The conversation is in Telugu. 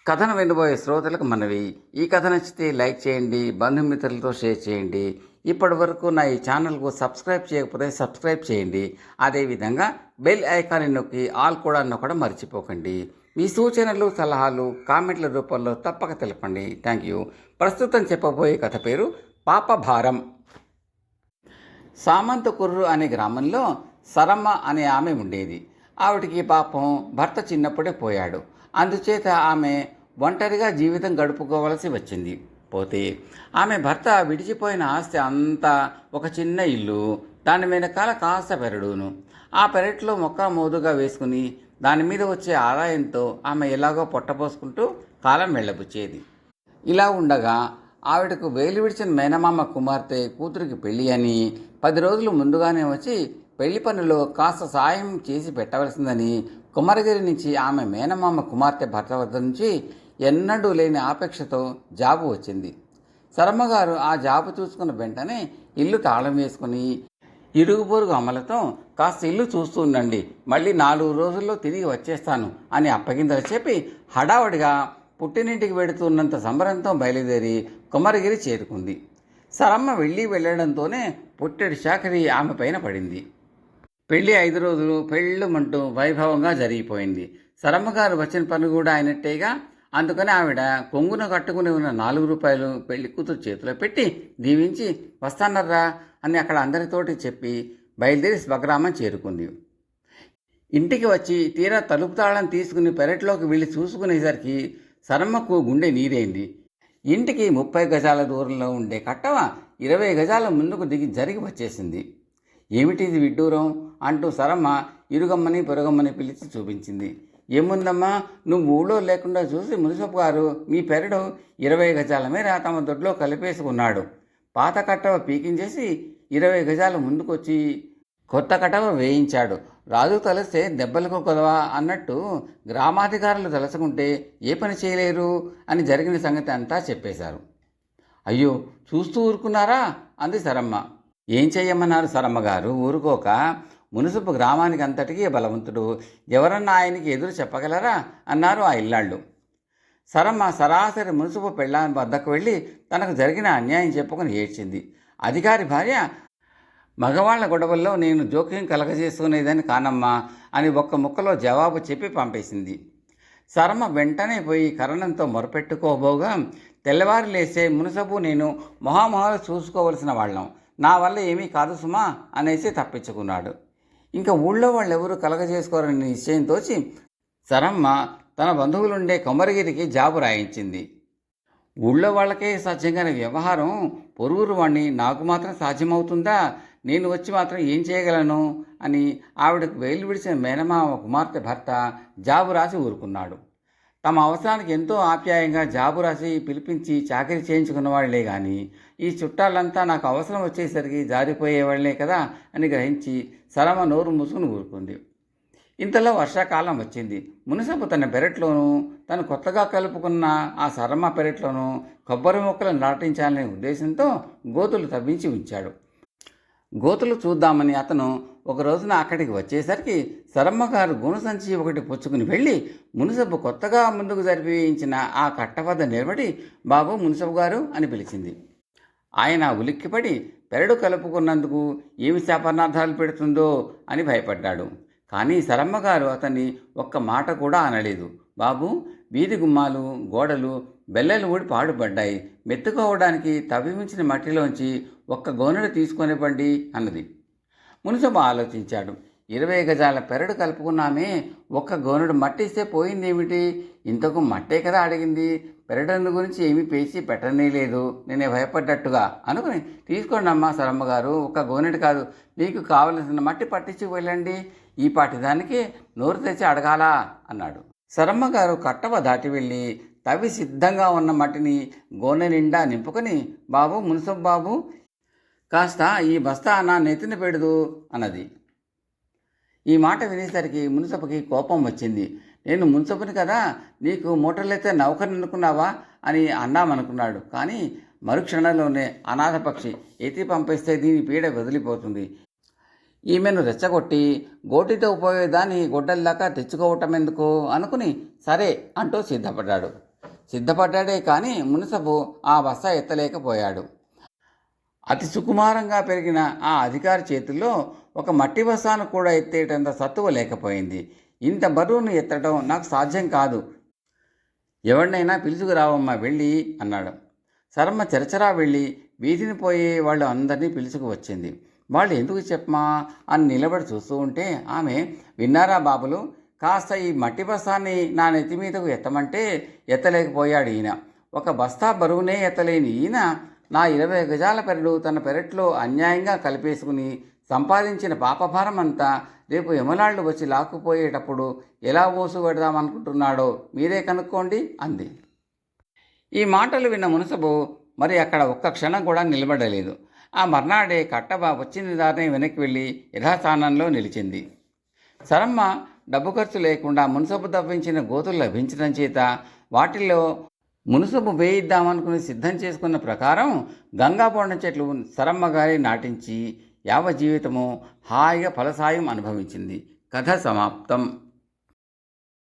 కథను వినబోయే శ్రోతలకు మనవి. ఈ కథ నచ్చితే లైక్ చేయండి, బంధుమిత్రులతో షేర్ చేయండి. ఇప్పటి వరకు నా ఈ ఛానల్కు సబ్స్క్రైబ్ చేయకపోతే సబ్స్క్రైబ్ చేయండి. అదేవిధంగా బెల్ ఐకాన్ని నొక్కి ఆల్ కూడా నొక్కడం మర్చిపోకండి. మీ సూచనలు, సలహాలు కామెంట్ల రూపంలో తప్పక తెలపండి. Thank you. ప్రస్తుతం చెప్పబోయే కథ పేరు పాపభారం. సామంతకుర్రు అనే గ్రామంలో సరమ్మ అనే ఆమె ఉండేది. ఆవిడికి పాపం భర్త చిన్నప్పుడే పోయాడు. అందుచేత ఆమె ఒంటరిగా జీవితం గడుపుకోవలసి వచ్చింది. పోతే ఆమె భర్త విడిచిపోయిన ఆస్తి అంతా ఒక చిన్న ఇల్లు, దాని వెనకాల కాస్త పెరడును. ఆ పెరట్లో మొక్క మోదుగా వేసుకుని దాని మీద వచ్చే ఆదాయంతో ఆమె ఎలాగో పొట్టపోసుకుంటూ కాలం వెళ్ళబుచ్చేది. ఇలా ఉండగా ఆవిడకు వేలు విడిచిన మేనమామ కుమార్తె కూతురికి పెళ్ళి అని 10 రోజులు ముందుగానే వచ్చి పెళ్లి పనులో కాస్త సాయం చేసి పెట్టవలసిందని కుమరగిరి నుంచి ఆమె మేనమామ కుమార్తె భర్త వద్ద నుంచి ఎన్నడూ లేని ఆపేక్షతో జాబు వచ్చింది. శర్మగారు ఆ జాబు చూసుకున్న వెంటనే ఇల్లు తాళం వేసుకుని ఇరుగు పొరుగు అమలతో కాస్త ఇల్లు చూస్తూ ఉండండి, మళ్ళీ 4 రోజుల్లో తిరిగి వచ్చేస్తాను అని అప్పగింతలు చెప్పి హడావడిగా పుట్టినింటికి వెడుతున్నంత సంబరంతో బయలుదేరి కుమరగిరి చేరుకుంది. సరమ్మ వెళ్ళడంతోనే పుట్టెడి చాకరి ఆమె పైన పడింది. పెళ్లి 5 రోజులు పెళ్ళుమంటూ వైభవంగా జరిగిపోయింది. సరమ్మగారు వచ్చిన పని కూడా అయినట్టేగా. అందుకని ఆవిడ కొంగున కట్టుకుని ఉన్న 4 రూపాయలు పెళ్లి కూతురు చేతిలో పెట్టి దీవించి వస్తానర్రా అని అక్కడ అందరితోటి చెప్పి బయలుదేరి స్వగ్రామం చేరుకుంది. ఇంటికి వచ్చి తీరా తలుపు తాళం తీసుకుని పెరట్లోకి వెళ్ళి చూసుకునేసరికి సరమ్మకు గుండె నీరైంది. ఇంటికి 30 గజాల దూరంలో ఉండే కట్టవ 20 గజాల ముందుకు దిగి జరిగి వచ్చేసింది. ఏమిటిది విడ్డూరం అంటూ సరమ్మ ఇరుగమ్మని పొరుగమ్మని పిలిచి చూపించింది. ఏముందమ్మా, నువ్వు ఊళ్ళో లేకుండా చూసి మున్సబ్ గారు మీ పెరడు 20 గజాల మేర తమ దొడ్లో కలిపేసుకున్నాడు. పాత కట్టవ పీకించేసి 20 గజాల ముందుకొచ్చి కొత్త కట్టవ వేయించాడు. రాజు తలస్తే దెబ్బలకు కొదవా అన్నట్టు గ్రామాధికారులు తలచుకుంటే ఏ పని చేయలేరు అని జరిగిన సంగతి అంతా చెప్పేశారు. అయ్యో, చూస్తూ ఊరుకున్నారా అంది సరమ్మ. ఏం చెయ్యమన్నారు సరమ్మగారు ఊరుకోక. మునుసపు గ్రామానికి అంతటికీ బలవంతుడు, ఎవరన్నా ఆయనకి ఎదురు చెప్పగలరా అన్నారు ఆ ఇల్లాళ్ళు. సరమ్మ సరాసరి మునుసపు పెళ్ళాం వద్దకు వెళ్ళి తనకు జరిగిన అన్యాయం చెప్పుకొని ఏడ్చింది. అధికారి భార్య, మగవాళ్ల గొడవల్లో నేను జోక్యం కలగజేసుకునేదని కానమ్మా అని ఒక్క ముక్కలో జవాబు చెప్పి పంపేసింది. సరమ్మ వెంటనే పోయి కరణంతో మొరపెట్టుకోబోగా తెల్లవారు లేసే మునుసపు నేను మొహామొహాలు చూసుకోవలసిన వాళ్ళం, నా వల్ల ఏమీ కాదు సుమా అనేసి తప్పించుకున్నాడు. ఇంకా ఊళ్ళో వాళ్ళెవరూ కలగజేసుకోరని నిశ్చయంతోచి సరమ్మ తన బంధువులుండే కొమరగిరికి జాబు రాయించింది. ఊళ్ళో వాళ్ళకే సాధ్యంగానే వ్యవహారం పొరుగురు వాణ్ణి నాకు మాత్రం సాధ్యమవుతుందా, నేను వచ్చి మాత్రం ఏం చేయగలను అని ఆవిడకు వేలు విడిచిన మేనమామ కుమార్తె భర్త జాబు రాసి ఊరుకున్నాడు. తమ అవసరానికి ఎంతో ఆప్యాయంగా జాబు రాసి పిలిపించి చాకరీ చేయించుకున్న వాళ్లే కానీ ఈ చుట్టాలంతా నాకు అవసరం వచ్చేసరికి జారిపోయేవాళ్లే కదా అని గ్రహించి సరమ నోరు మూసుకుని ఊరుకుంది. ఇంతలో వర్షాకాలం వచ్చింది. మునుసపు తన పెరట్లోనూ తను కొత్తగా కలుపుకున్న ఆ సరమ్మ పెరట్లోనూ కొబ్బరి మొక్కలు నాటించాలనే ఉద్దేశంతో గోతులు తవ్వించి ఉంచాడు. గోతులు చూద్దామని అతను ఒక రోజున అక్కడికి వచ్చేసరికి సరమ్మగారు గుణసంచి ఒకటి పుచ్చుకుని వెళ్ళి మునుసబు కొత్తగా ముందుకు జరిపించిన ఆ కట్ట వద్ద నిలబడి, బాబు మునుసబు గారు అని పిలిచింది. ఆయన ఉలిక్కిపడి పెరడు కలుపుకున్నందుకు ఏమి శాపనార్థాలు పెడుతుందో అని భయపడ్డాడు. కానీ సరమ్మగారు అతన్ని ఒక్క మాట కూడా అనలేదు. బాబు, వీధి గుమ్మాలు గోడలు బెల్లలు ఊడి పాడుపడ్డాయి, మెత్తుకోవడానికి తవ్వించిన మట్టిలోంచి ఒక్క గోనెడు తీసుకొనివ్వండి అన్నది. మునుసబు ఆలోచించాడు. 20 గజాల పెరడు కలుపుకున్నామే, ఒక్క గోనెడు మట్టి ఇస్తే పోయిందేమిటి, ఇంతకు మట్టే కదా అడిగింది, పెరడు గురించి ఏమీ పేచి పెట్టనే లేదు, నేనే భయపడ్డట్టుగా అనుకుని, తీసుకోండి అమ్మా సరమ్మగారు, ఒక్క గోనెడు కాదు, మీకు కావలసిన మట్టి పట్టించి వెళ్ళండి, ఈ పాటి దానికి నోరు తెచ్చి అడగాలా అన్నాడు. సరమ్మగారు కట్టవ దాటి వెళ్ళి తవ్వి సిద్ధంగా ఉన్న మట్టిని గోనె నిండా నింపుకొని, బాబు మున్సబ్ బాబు, కాస్త ఈ బస్తా నా నెత్తిన పెడదు అన్నది. ఈ మాట వినేసరికి మున్సబుకి కోపం వచ్చింది. నేను మున్సబుని కదా, నీకు మూటలైతే నౌకర్ని అనుకున్నావా అని అన్నామనుకున్నాడు. కానీ మరుక్షణంలోనే అనాథ పక్షి ఎత్తి పంపిస్తే దీని పీడ వదిలిపోతుంది, ఈమెను రెచ్చగొట్టి గోటితో పోయేదాన్ని గొడ్డల్లాగా తెచ్చుకోవటం ఎందుకు అనుకుని సరే అంటూ సిద్ధపడ్డాడు. సిద్ధపడ్డాడే కానీ మునసబు ఆ బస్తా ఎత్తలేకపోయాడు. అతి సుకుమారంగా పెరిగిన ఆ అధికారి చేతుల్లో ఒక మట్టి బస్తాను కూడా ఎత్తేటంత సత్తువ లేకపోయింది. ఇంత బరువును ఎత్తడం నాకు సాధ్యం కాదు, ఎవరినైనా పిలుచుకురావమ్మా వెళ్ళి అన్నాడు. సరమ్మ చెరచరా వెళ్ళి వీధిని పోయే వాళ్ళు అందరినీ పిలుచుకు వచ్చింది. వాళ్ళు ఎందుకు చెప్పమా అని నిలబడి చూస్తూ ఉంటే ఆమె, విన్నారా బాబులు, కాస్త ఈ మట్టి బస్తాన్ని నా నెత్తి మీదకు ఎత్తమంటే ఎత్తలేకపోయాడు ఈయన. ఒక బస్తా బరువునే ఎత్తలేని ఈయన నా 20 గజాల పెరడు తన పెరట్లో అన్యాయంగా కలిపేసుకుని సంపాదించిన పాపభారం అంతా రేపు యమలాళ్ళు వచ్చి లాక్కుపోయేటప్పుడు ఎలా మోసుపెడదామనుకుంటున్నాడో మీరే కనుక్కోండి అంది. ఈ మాటలు విన్న మునసబు మరి అక్కడ ఒక్క క్షణం కూడా నిలబడలేదు. ఆ మర్నాడే కట్టబ వచ్చిన దారినే వెనక్కి వెళ్ళి యథాస్థానంలో నిలిచింది. సరమ్మ డబ్బు ఖర్చు లేకుండా మునసబు తవ్వించిన గోతులు లభించడం చేత వాటిల్లో మునసబు వేయిద్దామనుకుని సిద్ధం చేసుకున్న ప్రకారం గంగాబొండం చెట్లు సరమ్మ గారి నాటించి యావ జీవితము హాయిగా ఫలసాయం అనుభవించింది. కథ సమాప్తం.